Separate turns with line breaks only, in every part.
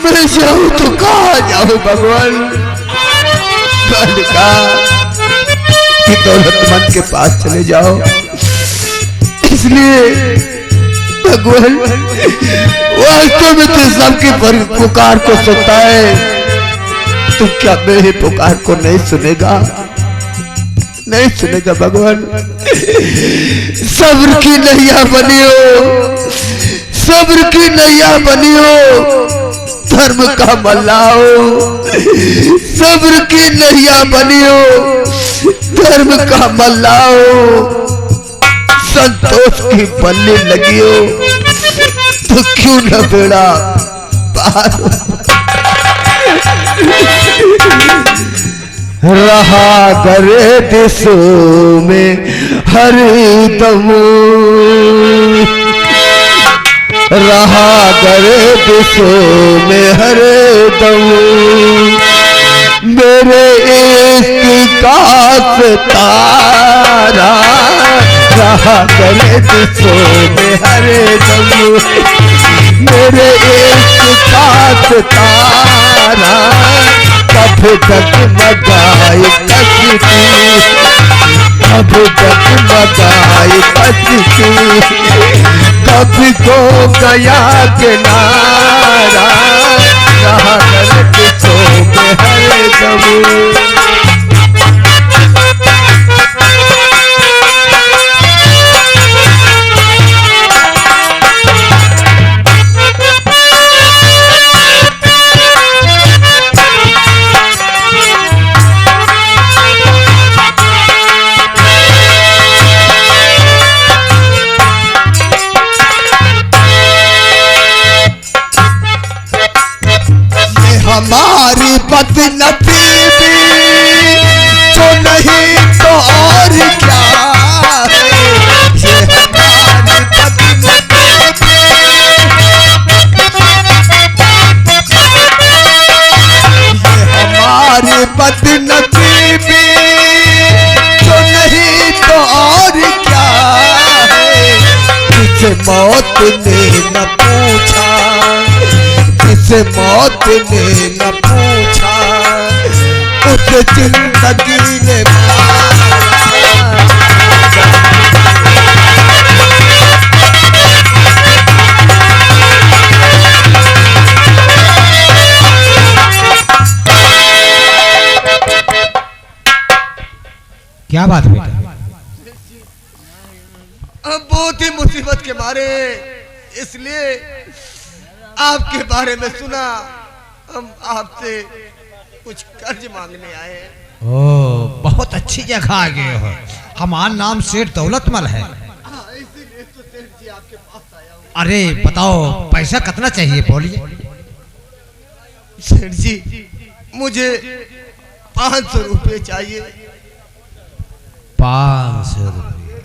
मैं जाऊं तो कहाँ जाऊं भगवान। बालिका कि दौलतमंद के पास चले जाओ, इसलिए भगवान वास्तव में तो सबकी पुकार को सुनता है, तुम क्या मेरी पुकार को नहीं सुनेगा? नहीं सुनेगा भगवान। सब्र की नैया बनियो, सब्र की नैया बनियो, धर्म का मल्लाओ। सब्र की नैया बनियो, धर्म का मल्लाओ। संतोष की बल्ली लगियो तो क्यों न बेड़ा पार। रहा करे दिशों में हरदम, रहा करे दिशों में हरदम, मेरे इश्क का सितारा। रहा करे दिशों में हरदम, मेरे इश्क का सितारा। कब जगमगाए कश्ती, कब जगमगाए कश्ती, कभी को गया किनारा। रहा करके तो में हरदम। हमारी बदनसीबी जो नहीं तो और क्या है। ये हमारी बदनसीबी, ये हमारी बदनसीबी जो नहीं तो और क्या है। किसे मौत ने न पूछा, किसे मौत ने न पूछा, उसे जिंदगी ने
क्या बात है बेटा?
अब बहुत ही मुसीबत के मारे, इसलिए आपके बारे में सुना, हम आपसे कुछ कर्ज मांगने आए हैं।
ओ, बहुत अच्छी जगह आ गए हो। हमारा नाम सेठ दौलतमल है।
इसीलिए तो सेठ जी आपके पास आया हूँ।
अरे बताओ पैसा कितना चाहिए बोलिए।
सेठ जी मुझे 500 रुपये चाहिए।
500 रुपये?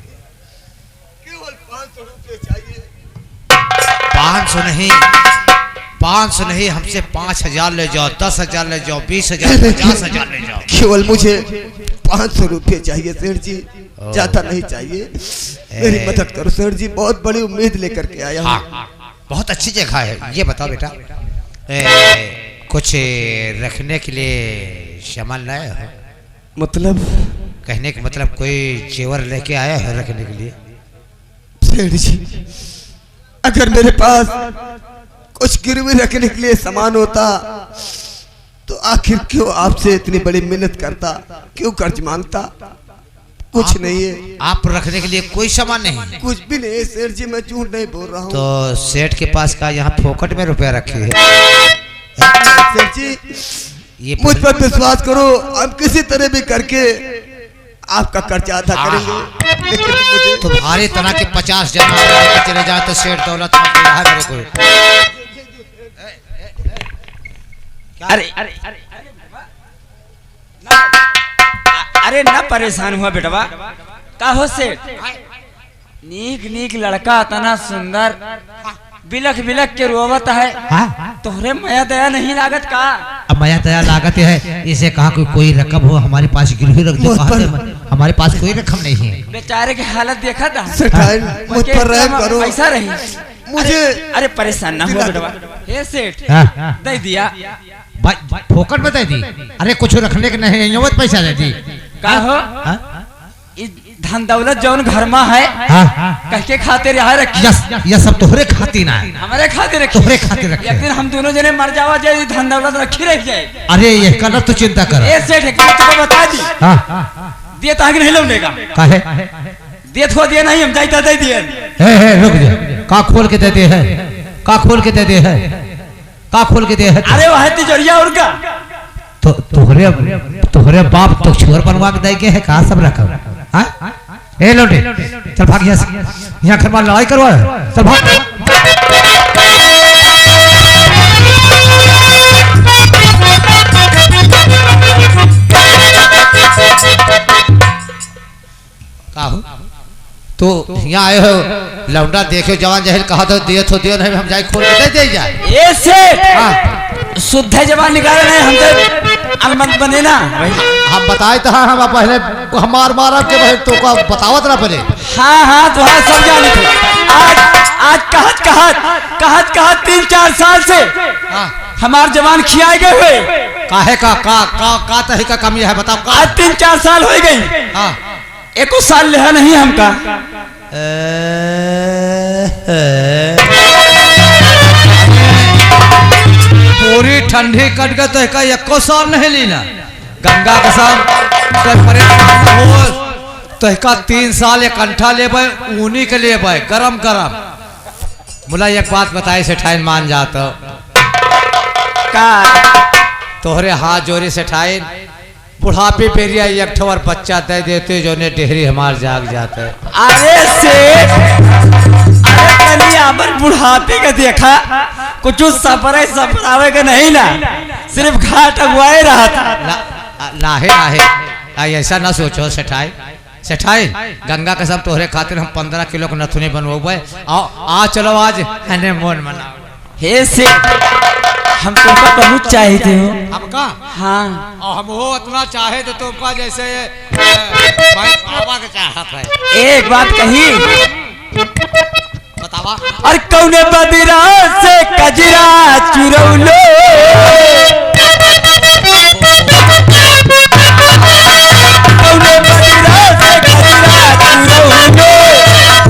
केवल 500 रुपये चाहिए।
500 नहीं, 500 नहीं, हमसे 5000 ले जाओ, 10,000 ले जाओ, 20,000, 50,000 ले जाओ।
केवल मुझे 500 रुपये चाहिए सेठ जी, ज्यादा नहीं चाहिए। मेरी मदद करो सेठ जी, बहुत बड़ी उम्मीद लेकर के आया हूँ।
हाँ, बहुत अच्छी जगह है। ये बताओ बेटा, कुछ रखने के लिए सामान लाए हो?
मतलब?
कहने का मतलब कोई जेवर लेके आया है रखने के लिए?
सेठ जी अगर मेरे पास कुछ गिरवी रखने के लिए सामान होता तो आखिर क्यों आपसे इतनी बड़ी मिन्नत करता, क्यों कर्ज मांगता? कुछ नहीं है।
आप रखने के लिए कोई सामान नहीं?
कुछ भी नहीं सेठ जी, मैं झूठ नहीं बोल रहा हूँ।
तो सेठ के पास का यहाँ फोकट में रुपया रखे है?
सेठ जी ये मुझ पर विश्वास करो, हम किसी तरह भी करके आपका कर्जा अदा करेंगे। लेकिन मुझे
तुम्हारे तरह के 50 जन चले जाए तो सेठ दौलत मेरे को।
अरे अरे अरे ना परेशान हुआ बेटवा, का हो सेठ? नीक नीक लड़का, इतना सुंदर, बिलख बिलख के रोवत है। तोहरे माया दया नहीं लागत का?
अब माया दया लागत है, इसे कहा कोई रकम हो हमारे पास गिरवी रख दो। हमारे पास कोई रकम नहीं है।
बेचारे की हालत देखा था,
मुझ पर रहम करो।
पैसा रही
मुझे
अरे परेशान ना हो
दिला
बेटवा। हे सेठ
हाँ।
दे दिया
भाई फोकट में दे दी। अरे कुछ रखने के नहीं यो मत पैसा दे दी।
का हो
हाँ?
ई धन दौलत जौन घर में है
हाँ?
कह के खातिर यहाँ रखी
यह सब तोहरे खाती ना है।
हमारे खातिर रखी
तोहरे खातिर रखी
एक दिन हम दोनों जने मर जावा जाए धन दौलत रखी रह जाए।
अरे ये कल तू चिंता कर।
ए सेठ एक बात तुमको बता दी
हाँ?
दिए ताकि नहीं लौटेगा
काहे?
दिए थो दिए नहीं हम जाइता दे दिए
हे रुक जा। का खोल के दे दे है? का खोल के दे दे है? का खोल के दे है?
अरे वह तिजोरिया और का
तो तोहरे बाप तो छोर बनवा के दे के है कहा सब रखा। हाँ? ए लोटे चल भाग यहाँ से। यहाँ घर में लड़ाई करवा है। चल भाग। तो यहाँ आए हो लौंडा देखे जवान जहल कहा तो दिए तो दियो नहीं हम जाए खोल के दे जाए।
ए सेठ शुद्ध जवान निकाले नहीं हम तो अलमंद बने ना
हम बताए तो हाँ हम पहले हमार मारा के भाई तो का बतावत ना पड़े।
हाँ हाँ तो हाँ सब जाने थे। आज कहत 3-4 साल से हमार जवान खियाए गए हुए
काहे का तही का कमी है बताओ का?
आज 3-4 साल हो गई।
हाँ
एको साल लिया नहीं हमका
पूरी ठंडी कट गए तो का एको साल नहीं लीना। गंगा के साथ तो का 3 साल एक कंठा ले ऊनी के लिए गरम गरम। मुला एक बात बताए से ठाइन मान जाता
का
तोहरे हाथ जोरी से ठाइन बुढ़ापे पेरिया एक ठवर बच्चा दे देते जो ने डेहरी हमार जाग जाता है।
अरे सेठ अरे कली आबर बुढ़ापे का देखा कुछ सपरावे का नहीं ना सिर्फ घाट अगुआए रहा था।
नाहे ऐसा ना सोचो सेठाई गंगा के सब तोहरे खातिर हम 15 किलो के नथुनी बनवाए। आ चलो आज हनीमून मनाओ।
हे सेठ हम तुमको बहुत चाहते हो।
हमका
हाँ
और हम वो उतना चाहे तो तुमका जैसे बाबा के चाहत है।
एक बात कही
बतावा।
और कौने बदिरा से कजरा चुरौलो कौने बदिरा से कजरा चुरौलो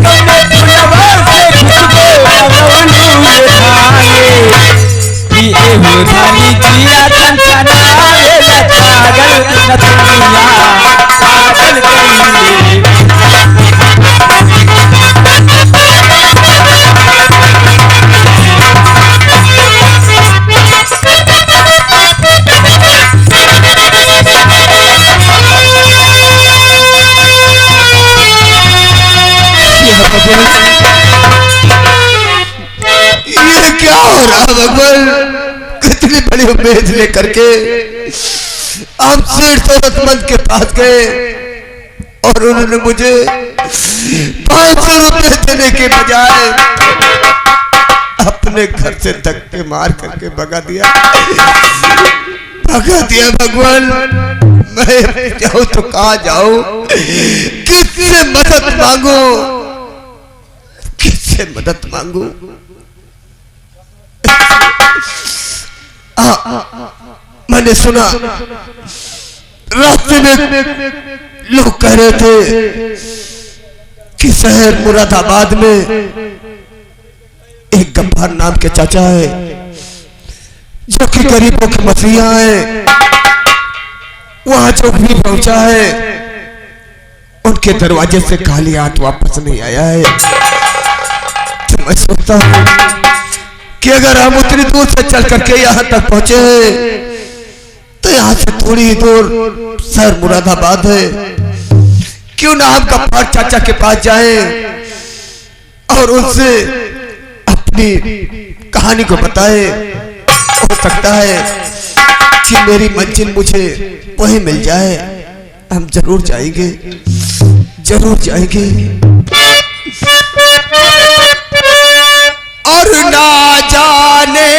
कौने फुलवा से खुशबू लगवलू ये हो धानी जिया चंचना रे पागल न दुनिया पागल कइले
ये क्या हो रहा भगवान? कितनी बड़ी उम्मीद लेकर के आप सेठ दौलतमंद के पास गए और उन्होंने मुझे 500 रुपए देने के बजाय अपने घर से धक्के मार करके भगा दिया भगवान। मैं जाऊं तो कहाँ जाऊं? किससे मदद मांगू? किससे मदद मांगू? मैंने सुना रास्ते में लोग कह रहे थे कि शहर मुरादाबाद में एक गब्बार नाम के चाचा है जो कि गरीबों के मसीहा है। वहां जो भी पहुंचा है उनके दरवाजे से खाली हाथ वापस नहीं आया है। तो मैं सोचता हूं कि अगर हम उतनी दूर से चल करके यहाँ तक पहुंचे हैं तो यहाँ से थोड़ी ही दूर शहर मुरादाबाद है। क्यों ना हम गब्बार चाचा के पास जाएं और उनसे अपनी कहानी को बताएं। हो सकता है कि मेरी मंजिल मुझे वहीं मिल जाए। हम जरूर जाएंगे, जरूर जाएंगे। और ना जाने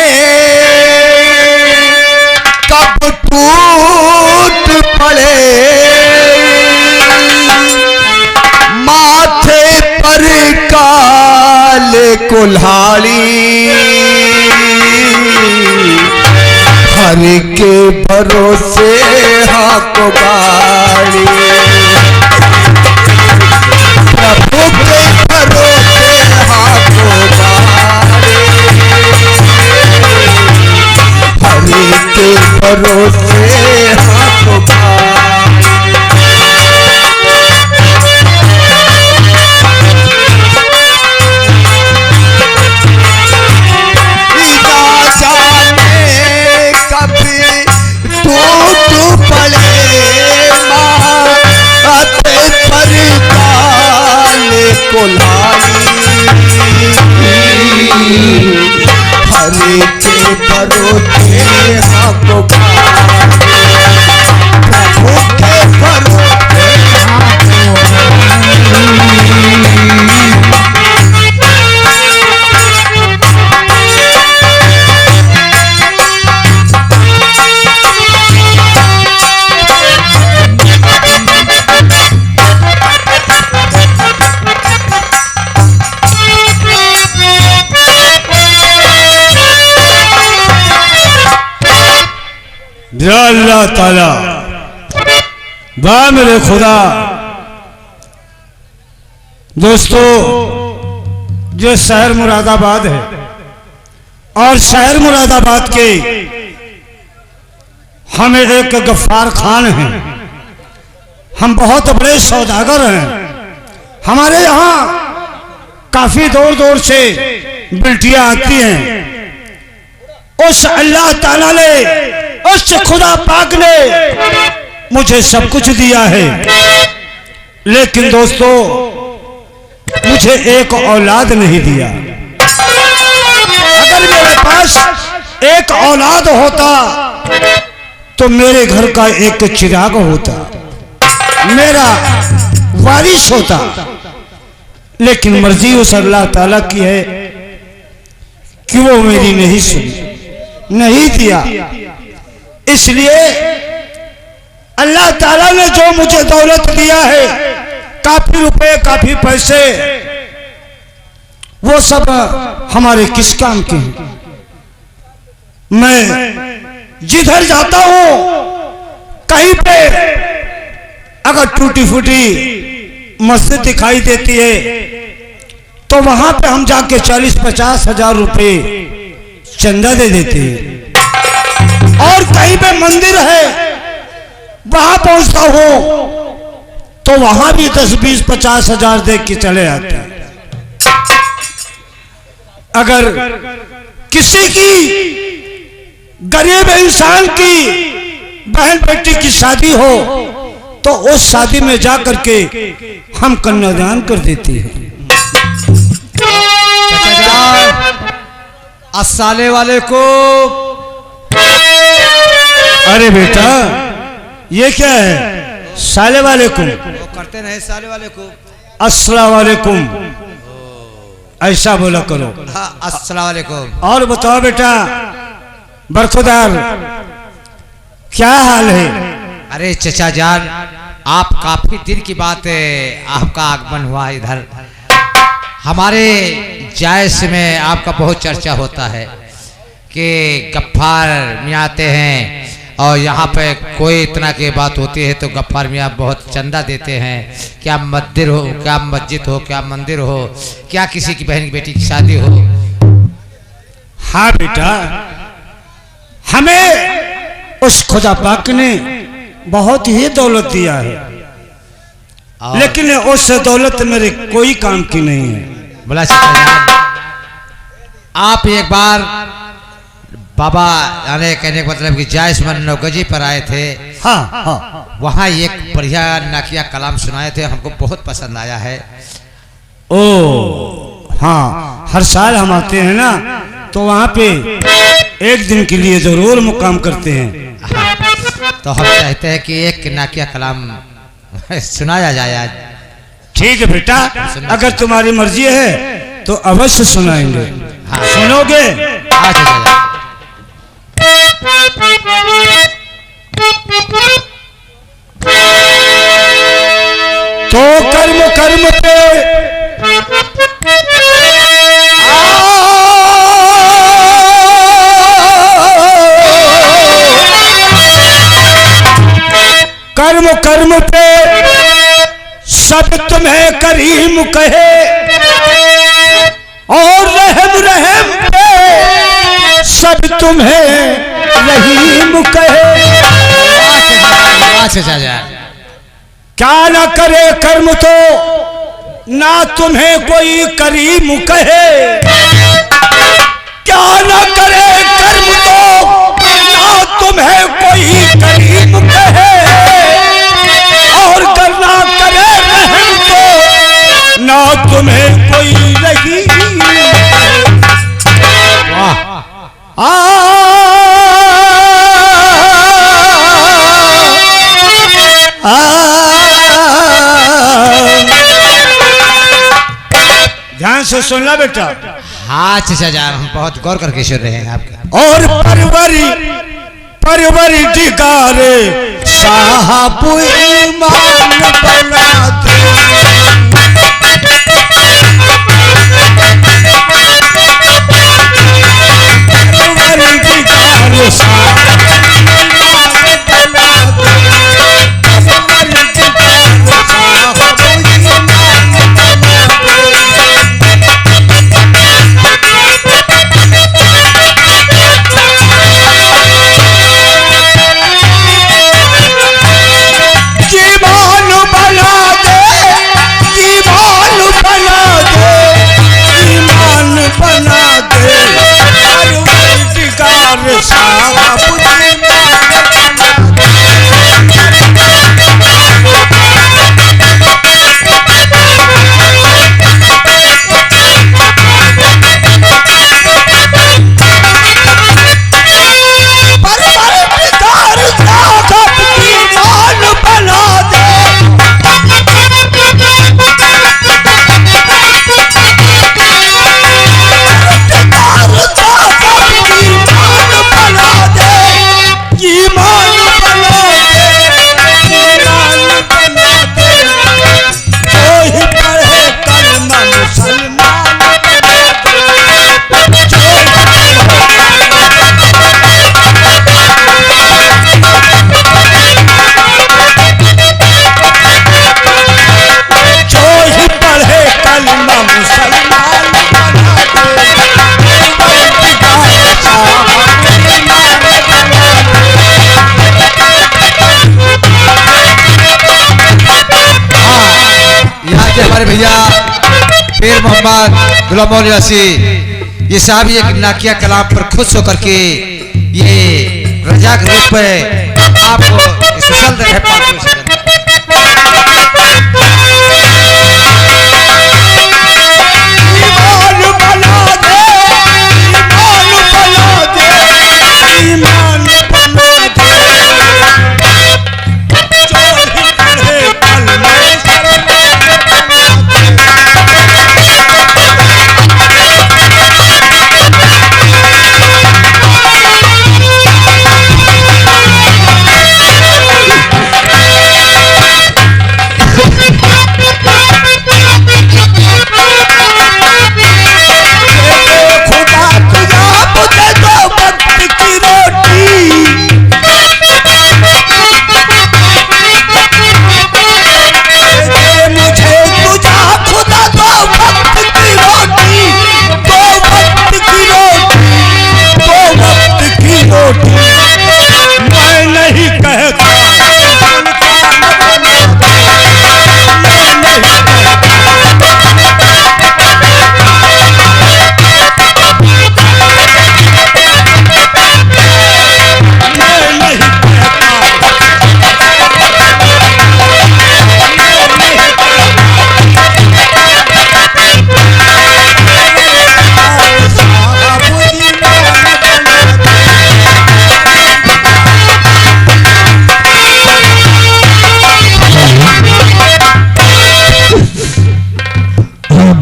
कब टूट पड़े माथे पर काल ले कुल्हाड़ी, हर के भरोसे हाथों गाड़ी, प्रभु के भरोसे हाथों गाड़ी, हर के भरोसे हाथों गाड़ी। हरे के भरोसे हाथों प्रभु के भरोसे
अल्लाह ताला वाह मेरे खुदा। दोस्तों, जो शहर मुरादाबाद है और शहर मुरादाबाद के हमें एक गफ्फार खान हैं, हम बहुत बड़े सौदागर हैं। हमारे यहाँ काफी दूर दूर से बिल्टियां आती हैं। उस अल्लाह ताला ने, उस खुदा पाक ने मुझे सब कुछ दिया है, लेकिन दोस्तों मुझे एक औलाद नहीं दिया। अगर मेरे पास एक औलाद होता तो मेरे घर का एक चिराग होता, मेरा वारिस होता, लेकिन मर्जी उस अल्लाह ताला की है कि वो मेरी नहीं सुनी, नहीं दिया। इसलिए अल्लाह ताला ने जो मुझे दौलत दिया है, काफी रुपए, काफी पैसे, वो सब हमारे किस काम के हैं। मैं जिधर जाता हूं, कहीं पे अगर टूटी फूटी मस्जिद दिखाई देती है तो वहां पे हम जाके 40-50 हजार रुपए चंदा दे देते हैं। और कहीं पे मंदिर है, वहां पहुंचता हूं तो वहां भी 10-20-50 हजार दे के चले आते हैं। अगर किसी की गरीब इंसान की बहन बेटी की शादी हो तो उस शादी में जाकर के हम कन्यादान कर देते हैं।
साले वाले को,
अरे बेटा ये क्या है? साले वाले को
करते नहीं, साले वाले को
अस्सलाम वालेकुम ऐसा बोला करो।
हाँ, अस्सलाम वालेकुम।
और बताओ बेटा बरखुदार, क्या हाल है?
अरे चचा जान, आप काफी दिन की बात है, आपका आगमन हुआ इधर। हमारे जायस में आपका बहुत चर्चा होता है कि गफ्फार मियाँ आते हैं और यहाँ पे कोई इतना की बात होती है तो गफ्फार मियाँ बहुत चंदा देते हैं। क्या मंदिर हो, क्या मस्जिद हो, क्या मंदिर हो, क्या किसी की बहन की बेटी की शादी हो।
हाँ बेटा, हमें उस खुदा पाक ने बहुत ही दौलत दिया है, लेकिन उस दौलत मेरे कोई काम की नहीं है।
बोला आप एक बार बाबा यानी कहने का मतलब कि जायस मन नौगजी पर आए थे।
हाँ हाँ,
वहाँ एक बढ़िया नाकिया कलाम सुनाए थे, हमको बहुत पसंद आया है।
ओ हाँ, हर साल हम आते हैं ना तो वहाँ पे एक दिन के लिए जरूर मुकाम करते हैं।
तो हम चाहते हैं कि एक नाकिया कलाम सुनाया जाए आज।
ठीक है बेटा, अगर तुम्हारी मर्जी है तो अवश्य सुनाएंगे।
हाँ,
सुनोगे?
आज
तो कर्म कर्म पे कर्म पे सब तुम्हें करीम कहे, और रहम रहम पे सब तुम्हें रहीम कहे। क्या ना करे कर्म तो ना तुम्हें कोई करीम कहे, क्या ना करे कर्म तो ना तुम्हें कोई करीम कहे, और करना करे रहम तो ना तुम्हें कोई रहीम ध्यान से सुनना बेटा।
हाँ चाचा जान, हम बहुत गौर करके सुन रहे हैं आपका।
और परवरी दिगारे साहब ईमान बना दे, परवरी दिगारे साहब
हमारे भैया पीर मोहम्मद गुलाम मौली यासी ये साहब एक नाकिया कलाम पर खुश होकर के ये रजा के रूप में आपको स्पेशल दे रहे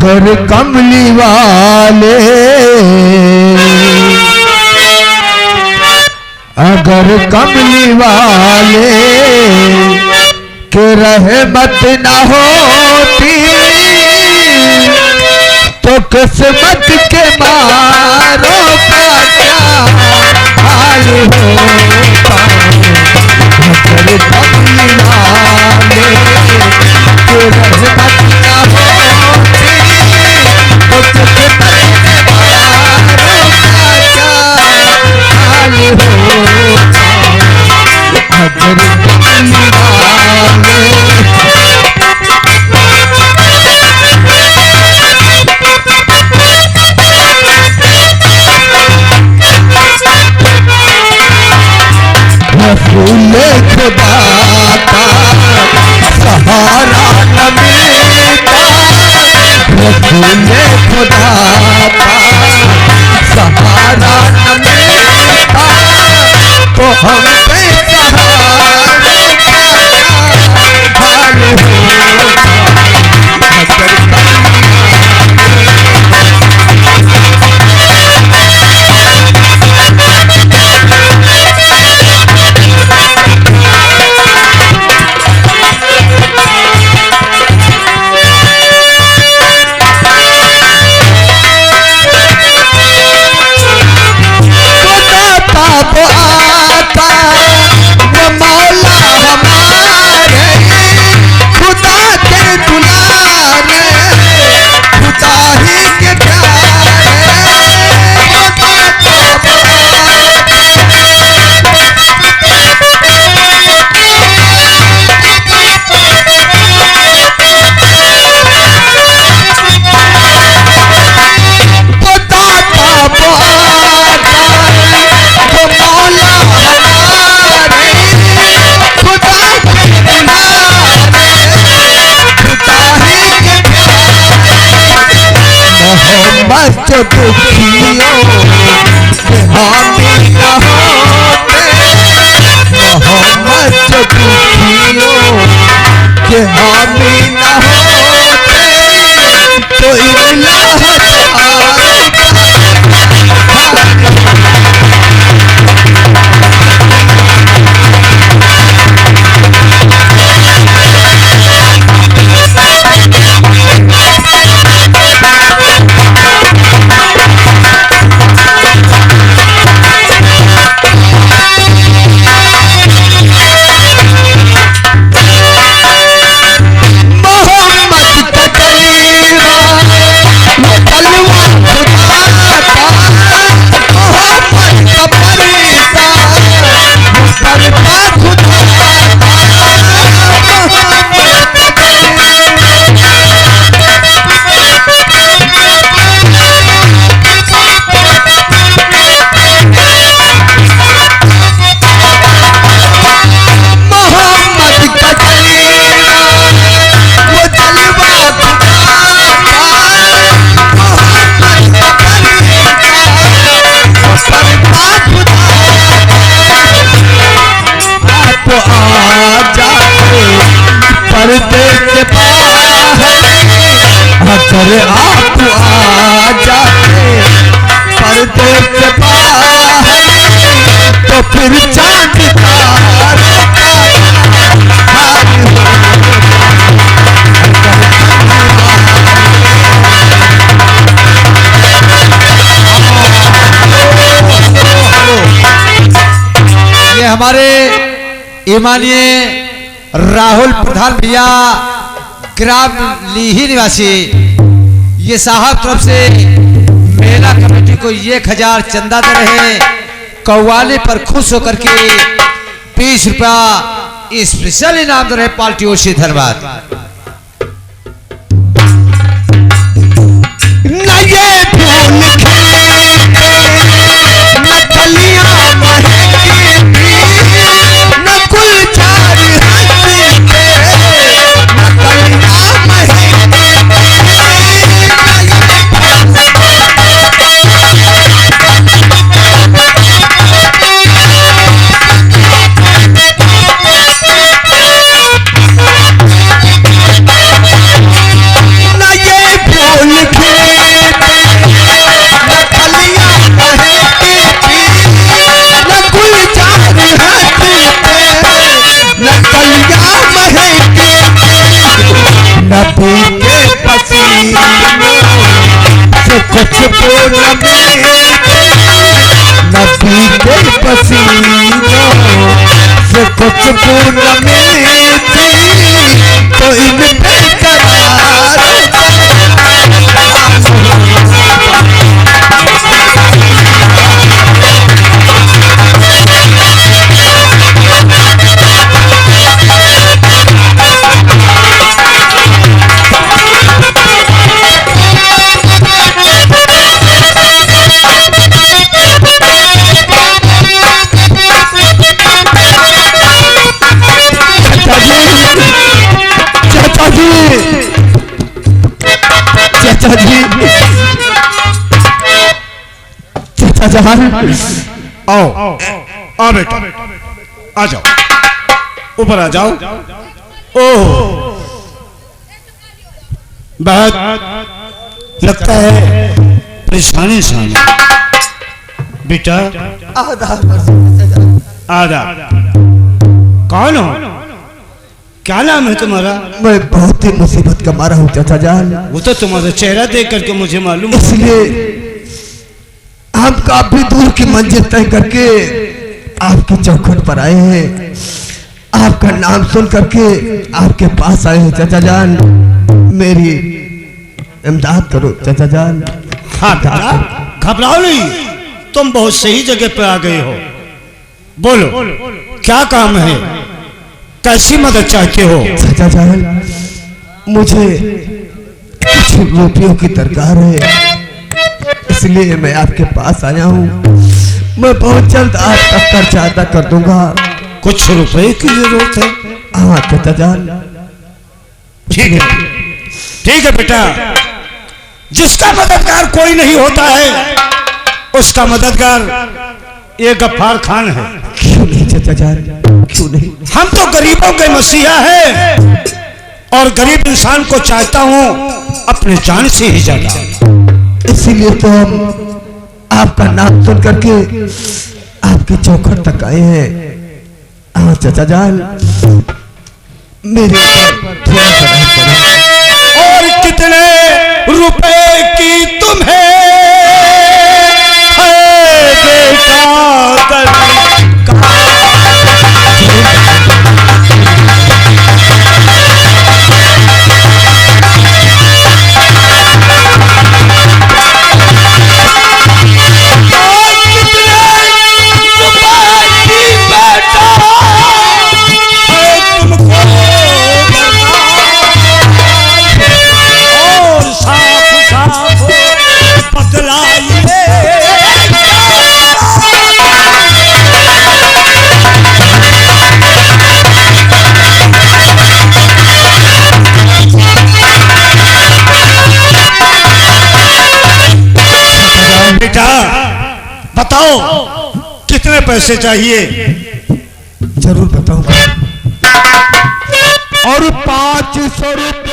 अगर कमली वाले अगर कमली वाले के रहमत न होती तो किस्मत के मारों का क्या हाल होता। अगर कमली वाले जो रहमत ना होती तो तुझ पर मारो का क्या हाल होता अगर रसूल खुदा का सहारा न मिलता रसूल खुदा का सहारा न मिलता तो हम पे सहारे का हाल होता अगर जो दुखियों के हामी न होते मोहम्मद जो दुखियों के हामी न होते तो इल्लाह पर्दे से बाहर अगर आप आ जाते पर्दे से बाहर तो फिर चांद तारों का हाल
ये हमारे ईमानिए राहुल प्रधान भैया ग्राम लीही निवासी ये साहब तरफ से मेला कमेटी को 1000 चंदा दे रहे कव्वाली पर खुश होकर के 20 रुपया स्पेशल इनाम दे रहे पार्टियों से धन्यवाद।
नबी के पसीनों से कुछ पूर्ण मिलती नबी के पसीनों से कुछ पूर्ण मिलती कोई चाचा जी, चाचा जान,
आओ आओ बेटा, आ जाओ, ऊपर आ जाओ। ओह, बहुत लगता है परेशानी सामने। बेटा आदाब, कौन हो? क्या नाम है तुम्हारा?
मैं बहुत ही मुसीबत का मारा हूँ चाचा जान।
वो तो तुम्हारा चेहरा देख करके मुझे मालूम,
इसलिए हम काफी दूर की मंजिल तय करके आपकी चौखट पर आए हैं। आपका नाम सुन करके आपके पास आए हैं चाचा जान। मेरी इमदाद करो चाचा जान।
हाँ बेटा, घबराओ नहीं, तुम बहुत सही जगह पर आ गए हो। बोलो क्या काम है, कैसी मदद चाहते हो?
चाचा जान, मुझे कुछ रुपयों की दरकार है, इसलिए मैं आपके पास आया हूँ। मैं बहुत जल्द आपका कर्जा अदा कर दूंगा।
कुछ रुपए की जरूरत है?
हाँ चाचा जान।
ठीक है बेटा, जिसका मददगार कोई नहीं होता है उसका मददगार ये गफ्फार खान है।
क्यों नहीं चाचा जान, क्यों नहीं?
हम तो गरीबों के मसीहा है और गरीब इंसान को चाहता हूँ अपने जान से ही ज्यादा।
इसीलिए तो हम आपका नाम सुन करके आपके चौखट तक आए हैं। हाँ चाचा जान, मेरे ऊपर थोड़ा सा रहम करो।
और कितने रुपए की तुम्हें है बेटा बताओ कितने पैसे चाहिए?
जरूर बताऊंगा। और 500 रुपये